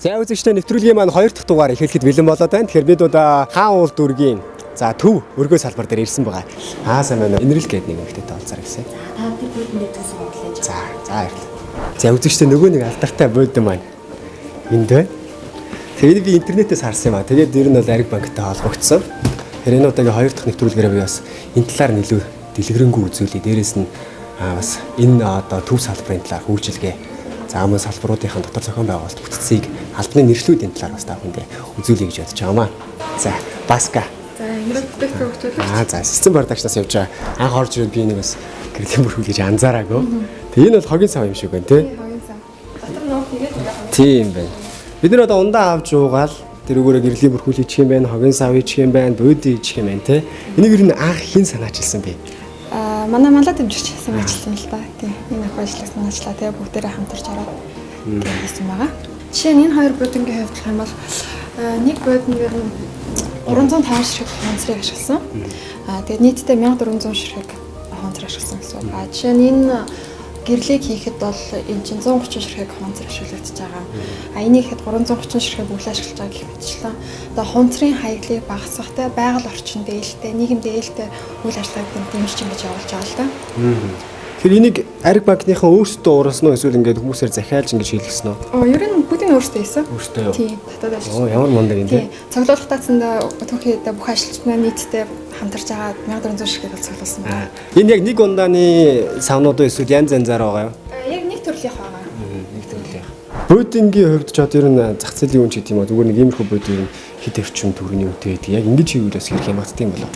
За үзэгчдээ нэвтрүүлгийн маань 2 дахь дугаар эхлэхэд бэлэн болоод байна. Тэгэхээр бид одоо хаан уул дүүргийн за төв өргөө салбар дээр ирсэн байгаа. Сайн байна уу? Инрэл гээд нэг ихтэй тоолцаар гэсэн. Та тэр бүдний төсөв бодлоо. За баярлалаа. За үзэгчдээ нөгөө нэг алдартай буудан маань энд байна. Тэгээд би интернетээс харсан юм аа. Тэгээд ер нь бол Ариг банктай холбогдсон. Тэгэхээр энэ удаагийн 2 дахь нэвтрүүлгээрээ би бас энэ талаар нэлээд дэлгэрэнгүй үзүүлээ. Дээрээс нь бас энэ одоо төв салбарын талаар хөгжилгээ. За мөн салбаруудынхаа дотор зохион байгуулалт бүтцийг албаны нэршлүүдийн талаар бас таахынд үзүүлэе гэж бодож байгаа маа. За Баска. За ингээд дэвтэр өгчүүлээ. За систем продакшнаас явж байгаа. Анх орж ирээд би нэг бас гэрлийн бүрхүүл гэж анзаараагүй. Тэгээ энэ бол хогийн сав юм шиг байна тий. Хогийн сав. Дотор нуух тэгээд яах вэ? Тийм байна. Бид нар одоо ундаа авч уугаал тэр өгөөрөө гэрлийн бүрхүүл хийчих юм байна, хогийн сав хийчих юм байна, бууди хийчих юм байна тий. Энийг ер нь анх хэн санаачилсан бэ? Манай малаа дэмжигч санаачилсан л да. Тийм. Энэ ах ажлыг санаачлаа тий бүгдээрээ хамтарч ороод хийсэн байгаа. Жишээ нь энэ хоёр буудингийн хувьд гэх юм бол нэг буудин дээр нь 350 ширхэг хонцрыг ашигласан. Тэгээд нийтдээ 1400 ширхэг хонцрыг ашигласан гэсэн. Жишээ нь энэ гэрлийг хийхэд бол энэ чинь 130 ширхэг хонцрыг ашиглагдаж байгаа. Энийг хэд 330 ширхэг бүглээ ашиглаж байгаа гэх мэтчлэн. Одоо хонцрын хаяглыг багасгахтай байгаль орчин дээлтэй, нийгэм дээлтэй үйл ажиллагааг дэмжиж ингэж явуулж байгаа л да. Тэгэхээр энийг Ариг банкныхан өөрсдөө уурсан уу эсвэл ингээд хүмүүсээр захиалж ингэж хийлгэсэн үү? Ер нь бүгд нь өөрсдөө хийсэн. Өөрсдөө юу? Тийм, татаад ажилласан. Ямар мундаг юм те. Цоглуулах тацсанд түүхий бүх ажилчнаа нийтдээ хамтарч байгаа 1400 ширхэг бол цоглуулсан байна. Энэ яг нэг ундааны савнууд эсвэл янз янзаар байгаа юу? Яг нэг төрлийнх байгаа. Нэг төрлийнх. Буудингийн хувьд ч одоо ер нь зах зээлийн үн ч гэдэг юм уу зүгээр нэг иймэрхүү буудин хэд төвчм төгрөний үнэтэй байдаг. Яг ингэж хийгээрээс хэрэг хямгддаг юм болов.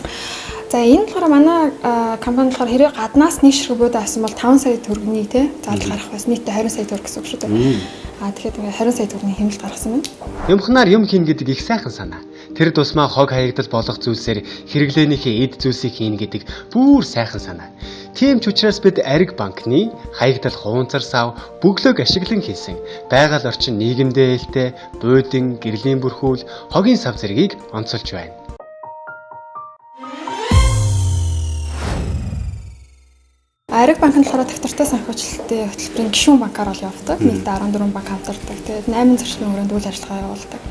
За энэ болохоор манай компани болохоор хэрэг гаднаас нэг ширхэг буудаа авсан бол 5 сая төгрөгийн тий заалт гарах байсан. Нийтдээ 20 сая төгрөг гэсэн үг шүү дээ. Тэгэхээр ингээд 20 сая төгрөгийн хэмнэлт гаргасан байна. Юмхнаар юм хийн гэдэг их сайхан санаа. Тэр тусмаа хог хаягдал болох зүйлсээр хэрэглээнийхээ эд зүйлсийг хийн гэдэг бүр сайхан санаа. Тийм ч учраас бид Ариг банкны хаягдал хуунцар сав бөглөөг ашиглан хийсэн байгаль орчин нийгэмдээ ээлтэй буудин, гэрлийн бүрхүүл, хогийн сав зэргийг онцолж байна. Ариг банк нь болохоор төвтөртэй санхүүжилттэй хөтөлбөрийн гишүүн банкар бол явдаг. Нийтдээ 14 банк хамтардаг. Тэгээд 8 зарчмын хүрээнд үйл ажиллагаа явуулдаг.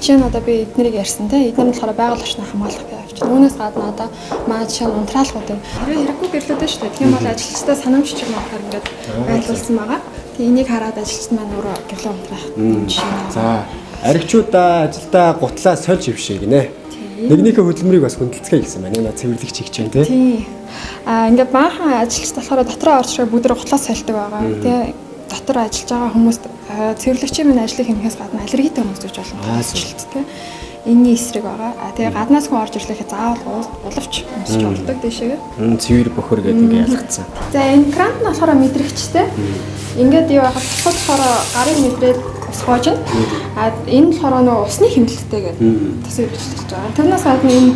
Жишээ нь одоо би эднэрийг ярьсан те. Эднэр нь болохоор байгаль орчныг хамгаалах гэж явж байна. Үүнээс гадна одоо манай жишээ нь унтраалгуудын хэрэггүй гэрлээд шүү дээ. Тийм бол ажилчдаа санамжчиг махаар ингээд байрлуулсан байгаа. Тэгээд энийг хараад ажилчид маань өөрөө гэрлээ унтраах жишээ нь. За, аригчуудаа ажилдаа гутлаа сольж ившээ гинэ. Нэгнийхээ хөдөлмөрийг бас хүндэлцгээе гэсэн байна. Энэ цэвэрлэгч хийж байна те. Тийм. Ингээд баахан ажилчид болохоор дотроо орж ирээ бүгд гутлаас сольдог байгаа. Тэгээ дотор ажиллаж байгаа хүмүүст цэвэрлэгчийн минь ажлыг хэмнэхээс гадна аллергитэй хүмүүс гэж болно. Ажилт тийм. Энэний эсрэг байгаа. Тэгээ гаднаас хүн орж ирлэхэд заавал улавч өмсөж болдог дэшегээ. Цэвэр бөхөр гэдэг ингээ ялгцсан. За энэ грант нь болохоор мэдрэгчтэй. Ингээд юу яхад болохоор гарын мэдрээд ус хоожно. Энэ болохоор нөгөө усны хэмнэлттэй гэдэг төсөв бичлэж байгаа. Тэрнээс гадна энэ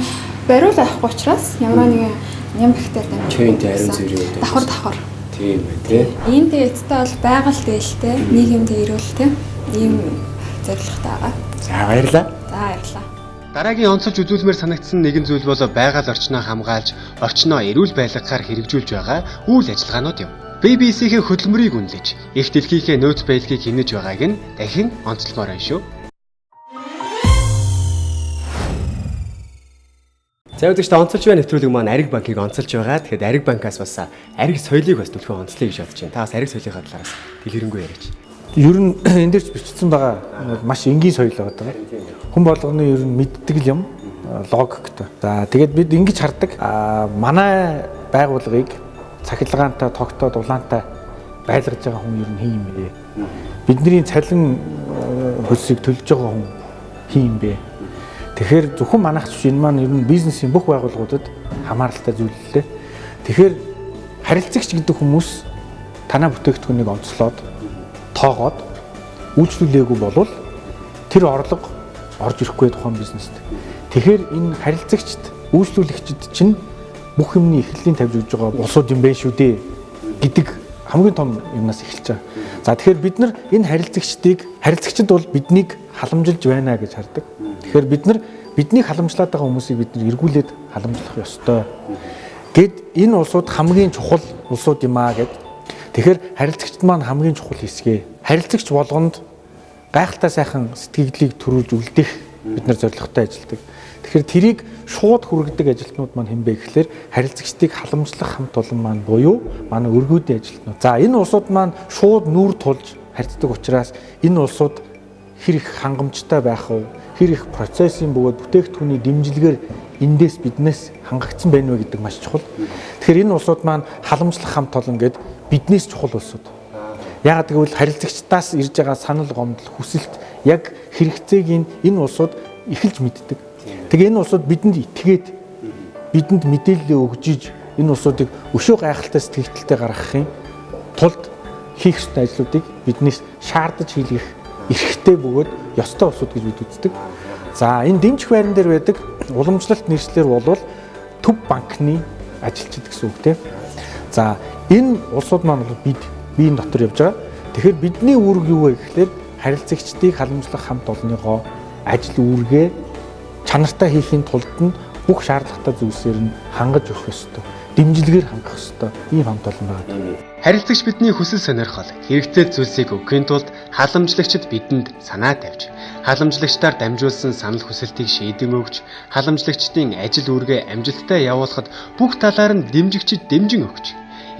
бариул авахгүй учраас ямар нэгэн ням бактери дамжиж ариун цэврийн давхар. Тийм бай тээ. Энд эцтэй бол байгаль дээлтэй, нийгэмд эрүүлтэй ийм зорилготой байгаа. За баярлалаа. За баярлалаа. Дараагийн онцолж үзүүлмээр санагдсан нэгэн зүйл бол байгаль орчноо хамгаалж, орчноо эрүүл байлгахаар хэрэгжүүлж байгаа үйл ажиллагаанууд юм. BBC-ийн хөдөлмөрийг үнэлж, их дэлхийнхээ нөөц байдлыг хянаж байгааг нь дахин онцлмоор байна шүү. За үзэгчдээ онцолж байгаа нэвтрүүлэг маань Ариг банкыг онцолж байгаа. Тэгэхээр Ариг банкаас бас Ариг соёлыг бас төлхөө онцлоё гэж бодож байна. Та бас Ариг соёлынхаа талаараас дэлгэрэнгүй яриач. Ер нь энэ дээр ч бичсэн байгаа маш энгийн соёл байгаа. Хүн болгоны ер нь мэддэг юм логиктой. За тэгээд бид ингэж хардаг. Манай байгууллагыг цахилгаантай, тогтоод улаантай байлгаж байгаа хүн ер нь хин юм бэ? Бидний цалин хөлсийг төлж байгаа хүн хин юм бэ? Тэгэхээр зөвхөн манайх ч энэ маань ер нь бизнесийн бүх байгууллагуудад хамааралтай зүйл лээ. Тэгэхээр харилцагч гэдэг хүмүүс танаа бүтээгдэхүүнийг онцлоод тоогоод үйлчлүүлээгүй болвол тэр орлого орж ирэхгүй тухайн бизнест. Тэгэхээр энэ харилцагчд, үйлчлүүлэгчд чинь бүх юмны эхлэлийн тавьж өгж байгаа улсууд юм байна шүү дээ гэдэг хамгийн том юмнаас эхэлж байгаа. За тэгэхээр бид нар энэ харилцагчид бол биднийг халамжилж байна гэж хардаг. Тэгэхээр биднийг халамжлаад байгаа хүмүүсийг бид нар эргүүлээд халамжлах ёстой. Гэд энэ улсууд хамгийн чухал улсууд юм аа гэд. Тэгэхээр харилцагчид маань хамгийн чухал хэсгээ. Харилцагч болгонд гайхалтай сайхан сэтгэгдлийг төрүүлж үлдээх бид нар зорилготой ажилладаг. Тэгэхээр тэрийг шууд хүргэдэг ажилтнууд маань хэн бэ гэхээр харилцагчдыг халамжлах хамт олон маань буюу манай өргүүдийн ажилтнууд. За энэ улсууд маань шууд нүүр тулж харьцдаг учраас энэ улсууд хэр их хангамжтай байх вэ? Хэр их процессын бөгөөд бүтээгдэхүүний дэмжлэгээр эндээс биднээс хангагдсан байна вэ гэдэг маш чухал. Тэгэхээр энэ улсууд маань халамжлах хамт олон гэдэг биднээс чухал улсууд. Яагаад гэвэл харилцагчдаас ирж байгаа санал гомдол хүсэлт яг хэрэгцээг энэ улсууд эхэлж мэддэг. Тэгээ энэ улсууд бидэнд итгээд бидэнд мэдээлэл өгж иж энэ улсуудыг өшөө гайхалтай сэтгэгдэлтэй гаргахын тулд хийх ёстой ажлуудыг биднээс шаардаж хийх эрхтэй бөгөөд ёстой улсууд гэж бид үздэг. За энэ дэмжих байран дээр байдаг уламжлалт нэршлэр болвол төв банкны ажилчид гэсэн үг тийм. За энэ улсууд маань бол биеийн дотор явж байгаа. Тэгэхээр бидний үүрэг юу вэ гэхээр харилцагчдыг халамжлах хамт олонныгоо ажил үүргээ чанартай хийхийн тулд нь бүх шаардлагатай зүйлсээр нь хангаж өгөх ёстой. Дэмжлэгээр хангах ёстой. Ийм хамт олон байгаа. Харилцагч бидний хүсэл сонирхол хэрэгтэй зүйлсийг өгөхийн тулд халамжлагчид бидэнд санаа тавьж, халамжлагчдаар дамжуулсан санал хүсэлтийг шийдэн өгч, халамжлагчдын ажил үүргээ амжилттай явуулахад бүх талаар нь дэмжигчид дэмжин өгч,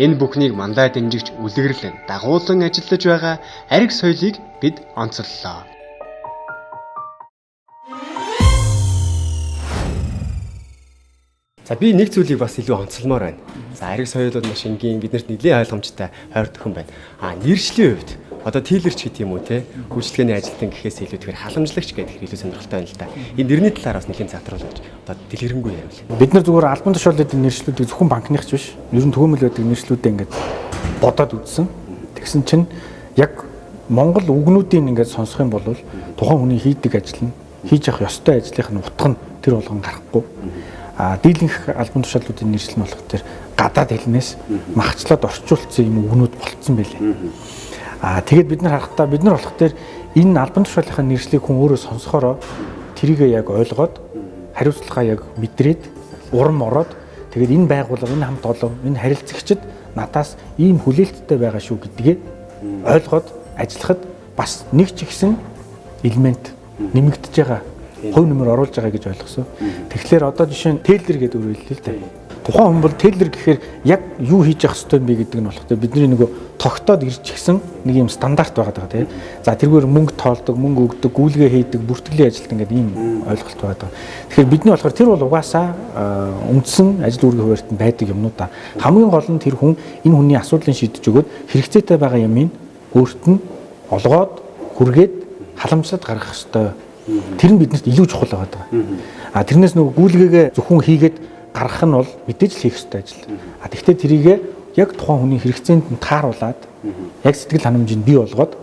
энэ бүхнийг мандаа дэмжигч үлгэрлэн дагуулan ажиллаж байгаа ариг соёлыг бид онцоллоо. За би нэг зүйлийг бас илүү онцлмоор байна. За ариг соёл бол маш энгийн биднэрт нэлийн ойлгомжтой хойр төхөн байна. Нэршлийн хувьд одоо тейлерч гэдэг юм уу те үйлчлэгээний ажилтан гэхээс илүүтэйгээр халамжлагч гэдэг илүү сонирхолтой байна л да. Энэ нэрний талаар бас нэлийн задруулж одоо дэлгэрэнгүй яриул. Бид нар зүгээр албан тушаалын нэршлүүдийг зөвхөн банкных ч биш. Ер нь төгөөмөл байдаг нэршлүүдээ ингээд бодоод үзсэн. Тэгсэн чинь яг Монгол үгнүүдийн ингээд сонсох юм бол тухайн хүний хийдэг ажил нь хийж явах ёстой ажлынх нь утга нь тэр болгон гарахгүй. Дийлэнх албан тушаалуудын нэршил нь болох тэр гадаад хэлнээс махчлаад орчуулсан юм үгнүүд болцсон байлээ. Тэгээд бид нар харахтаа бид нар болох тэр энэ албан тушаалынхаа нэршлийг хүн өөрөө сонсохороо тэрийгээ яг ойлгоод хариуцлагаа яг мэдрээд урам ороод тэгээд энэ байгууллага энэ хамт олон энэ харилцагчид надаас ийм хүлээлттэй байгаа шүү гэдгээ ойлгоод ажиллахад бас нэг ч ихсэн элемент нэмэгдэж байгаа хувь нэмэр оруулж байгаа гэж ойлгосон. Тэгэхээр одоо жишээ нь тейлер гэдэг үг хэлээ л дээ. Тухайн хүн бол тейлер гэхээр яг юу хийж явах ёстой юм бэ гэдэг нь болох тийм бидний нөгөө тогтоод ирчихсэн нэг юм стандарт байгаа тийм. За тэргээр мөнгө тоолдог, мөнгө өгдөг, гүйлгээ хийдэг, бүртгэлийн ажилт ингээд ийм ойлголт байгаа. Тэгэхээр бидний болохоор тэр бол угаасаа үндсэн ажил үүргийн хуваарьт нь байдаг юмнууд та. Хамгийн гол нь тэр хүн энэ хүний асуудлыг шийдэж өгөөд хэрэгцээтэй байгаа юмыг өөрт нь олгоод хүргээд халамжлаад гаргах ёстой. Тэр нь биднэрт илүү чухал байгаа. Тэрнээс нөгөө гүйлгээгээ зөвхөн хийгээд гаргах нь бол мэдээж л хийх ёстой ажил. Тэгэхдээ тэрийгээ яг тухайн хүний хэрэгцээнд нь тааруулаад яг сэтгэл ханамжийг бий болгоод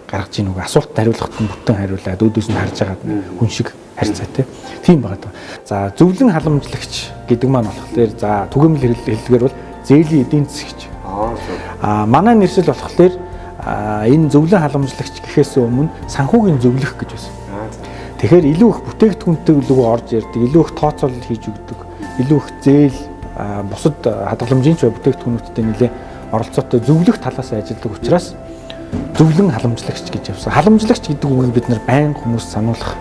гаргаж ийн үг асуулт хариулахад нь бүтэн хариулаад өөдөөс нь харж байгаа хүн шиг харьцаатай. Тийм байгаа. За зөвлөн халамжлагч гэдэг маань болохоор за түгээмэл хэллэгээр бол зээлийн эдийн засагч. Манай нэршил болохоор энэ зөвлөн халамжлагч гэхээс өмнө санхүүгийн зөвлөх гэж байсан. Тэгэхээр илүү их бүтээгдэхүүнтэй лөө орж ярьдаг, илүү их тооцоолол хийж өгдөг, илүү их зээл бусад хадгаламжийн ч бүтээгдэхүүнүүдтэй нэлээ оролцоотой зөвлөх талаас ажилладаг учраас зөвлөн халамжлагч гэж явсан. Халамжлагч гэдэг үгийг бид нар байнга хүмүүс сануулах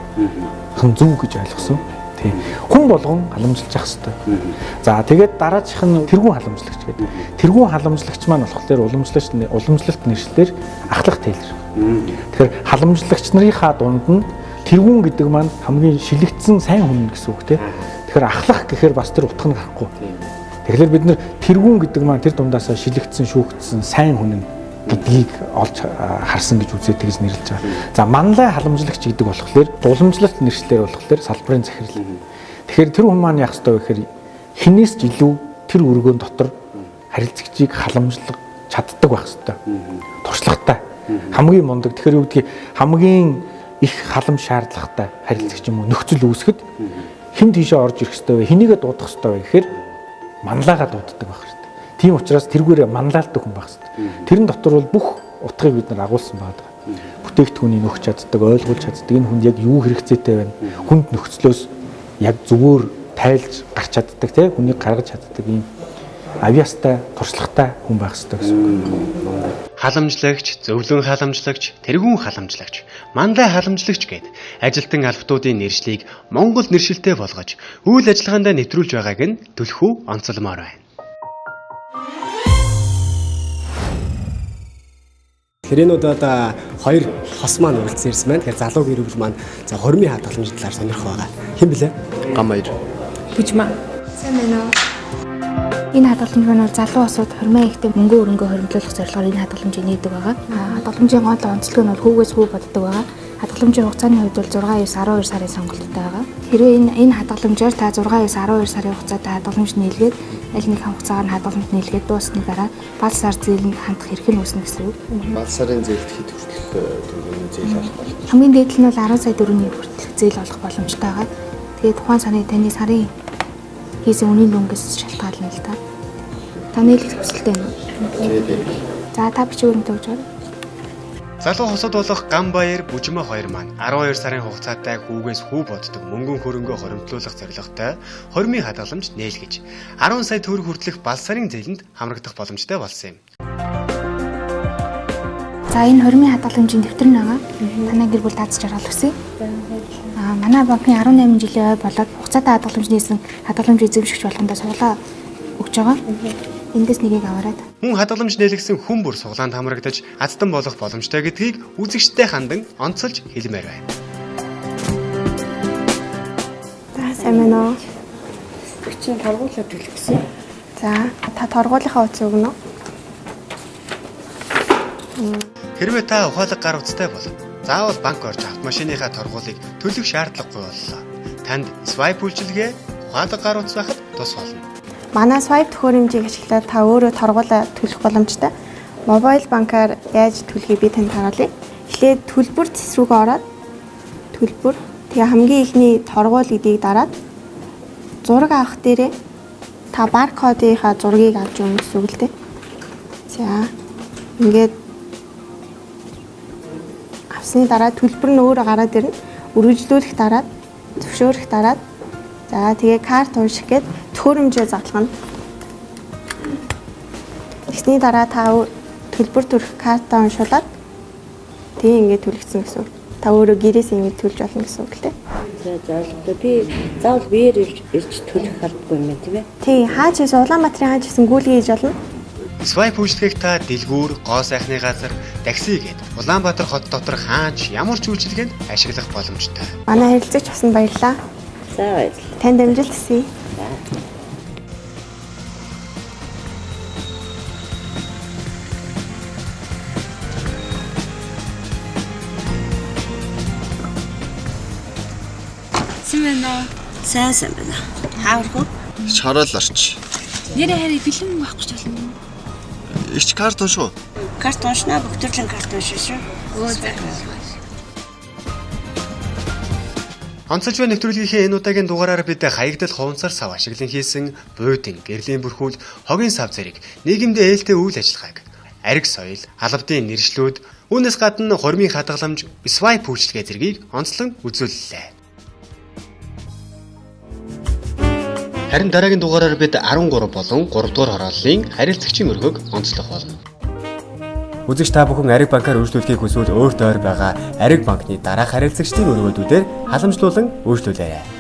зөв гэж ойлгосон. Тийм. Хүн болгон халамжилж явах хэрэгтэй. За тэгээд дараачих нь тэргуун халамжлагч гэдэг. Тэргуун халамжлагч маань болохоор уламжлалт нэршлэлээр ахлах тейлер. Тэгэхээр халамжлагч нарынхаа дунд нь тэргуун гэдэг маань хамгийн шилэгдсэн сайн хүн гэсэн үг тийм. Тэгэхээр ахлах гэхээр бас тэр утга нь гарахгүй. Тэгэхээр бид нар тэргуун гэдэг маань тэр дундаасаа шилэгдсэн шүүгдсэн сайн хүн гэдгийг олж харсан гэж үзээд тэгж нэрлэж байгаа. За манлай халамжлагч гэдэг болохоор уламжлалт нэршлэлээр болохоор салбарын захирал. Тэгэхээр тэр хүн маань яах ёстой вэ гэхээр хинээс ч илүү тэр өргөөн дотор харилцагчийг халамжлах чаддаг байх ёстой. Туршлагатай. Хамгийн мундаг. Тэгэхээр юу гэдгийг хамгийн их халамж шаардлагатай харилцагч юм уу нөхцөл үүсгэхэд хэн тийшээ орж ирэх ёстой вэ? Хэнийгээ дуудах ёстой вэ гэхээр манлайгаа дууддаг байх хэрэгтэй. Тийм учраас тэргүүрээ манлайлдаг хүн байх хэрэгтэй. Тэрэн дотор бол бүх утгыг бид нар агуулсан байгаа. Бүтээгдэхүүнийг өгч чаддаг, ойлгуулж чаддаг, энэ хүнд яг юу хэрэгцээтэй байна? Хүнд нөхцлөөс яг зүгээр тайлж гарч чаддаг, тийм хүнийг гаргаж чаддаг ийм авьяастай, туршлагатай хүн байх хэрэгтэй гэсэн үг. Халамжлагч, зөвлөн халамжлагч, тэргүүн халамжлагч, мандаа халамжлагч гэд ажилтан албатуудын нэршлиг Монгол нэршилтэй болгож үйл ажиллагаанд нэвтрүүлж байгааг нь түлхүү онцолмоор байна. Хэрэнүүд одоо хоёр хос маань уралдсан ирсэн байна. Тэгэхээр залуу гэр бүл маань за хормын хадгаламжийн талаар сонирх байгаа. Хэн блэ? Гам баяр. Бүжмаа. Сайн байна уу? Энэ хадгаламж маань бол залуу осууд хормын ихтэй мөнгө өрөнгөө хоригдлуулах зорилгоор энэ хадгаламжийг нээдэг байгаа. Хадгаламжийн гол онцлог нь бол хүүгээс хүү боддог байгаа. Хадгаламжийн хугацааны хувьд бол 6-9-12 сарын сонголттой байгаа. Хэрвээ энэ хадгаламжаар та 6-9-12 сарын хугацаатай хадгаламж нийлгээд аль нэг хугацаагаар нь хадгаламж нийлгээд дуусны дараа бал сар зээл хандах хэрэг нь үүснэ гэсэн үг. Бал сарын зээлд хэд хүртэл төгрөгийн зээл болох вэ? Хамгийн дээд нь бол 10 сая төгрөгийн хүртэл зээл олох боломжтой байгаа. Тэгээд тухайн сарын таны сарын хийсэн үнийн дүнгээс шалтгаална л та. Та нийлэх хүсэлтэй нь. За та бичвэрийн төгжөөр. Залуу хосод болох Гамбаяр, Бүжмаа хоёр маань 12 сарын хугацаатай хүүгээс хүү боддог мөнгөн хөрөнгөө хоримтлуулах зорилготой хормын хадгаламж нээлгэж 10 сая төгрөг хүртэлх бал сарын зээлэнд хамрагдах боломжтой болсон юм. За энэ хормын хадгаламжийн дэвтэр нь байгаа. Танай гэр бүл даацж хараад үсэ. Манай банкны 18 жилийн ой болоод хугацаатай хадгаламж нээсэн хадгаламж эзэмшигч болгондоо суглаа өгч байгаа. Эндээс нэгийг аваарай. Мөн хадгаламж нээлгсэн хүн бүр суглаанд хамрагдаж аздан болох боломжтой гэдгийг үзэгчтэй хандан онцолж хэлмээр байна. За сайн байна уу? Чи торгуулаад төлөхсөн. За та торгуулийнхаа утсыг өгнө. Хэрвээ та ухаалаг гар утастай бол заавал банк орж автомашиныхаа торгуулийг төлөх шаардлагагүй боллоо. Танд swipe үйлчилгээ ухаалаг гар утас байхад тус болно. Манай swipe төхөөрөмжийг ашиглаад та өөрөө торгуулаа төлөх боломжтой. Мобайл банкаар яаж төлөхийг би танд харуулъя. Эхлээд төлбөр цэс рүүгээ ороод төлбөр тэгээ хамгийн ихний торгуул гэдгийг дараад зураг авах дээрээ та баркодынхаа зургийг авч өгнө гэсэн үг л дээ. За ингээд авсны дараа төлбөр нь өөрөө гараад ирнэ. Үргэлжлүүлэх дараад зөвшөөрөх дараад за тэгээ карт унших гээд төхөөрөмжөө задлахна. Тэгсний дараа та төлбөр төрөх картаа уншуулад тэгээ ингээд төлөгцсөн гэсэн үг. Та өөрөө гэрээс ингээд төлж болно гэсэн үг л дээ. За би заавал биеэр ирж төлөх хардгүй юм тийм ээ. Тий, хаач хийсэн Улаанбаатарын хаач хийсэн гүйлгээ хийж болно. Swipe үйлчлэгийг та дэлгүүр, гоо сайхны газар, такси гээд Улаанбаатар хот дотор хаач ямар ч үйлчилгээнд ашиглах боломжтой. Манай харилцагч басна баярлаа. За баярлалаа. Танд амжилт хүсье. Сайн байна. Хааваргүй. Чарал арч. Нэрээ хараа бэлэн байхгүй ч болно. Ич карт шүү. Карт уншнаа бүх төрлийн карт уншиж шүү. Онцолж буй нэвтрүүлгийнхээ энэ удаагийн дугаараар бид хаягдал хуванцар сав ашиглан хийсэн буйдын, гэрлийн бүрхүүл, хогийн сав зэрэг нийгэмдээ ээлтэй үйл ажиллагааг ариг соёл, албадын нэршлүүд, үүнээс гадна хормын хадгаламж, swipe үйлчилгээ зэргийг онцлон үзүүллээ. Харин дараагийн дугаараар бид 13 болон 3 дугаар хорооллын харилцагчийн өргөг онцлох болно. Үзэгч та бүхэн Ариг банкаар үйлчлүүлэхийг хүсвэл өөртөө ойр байгаа Ариг банкны дараах харилцагчдын өргөдүүдээр халамжлуулан үйлчлүүлээрэй.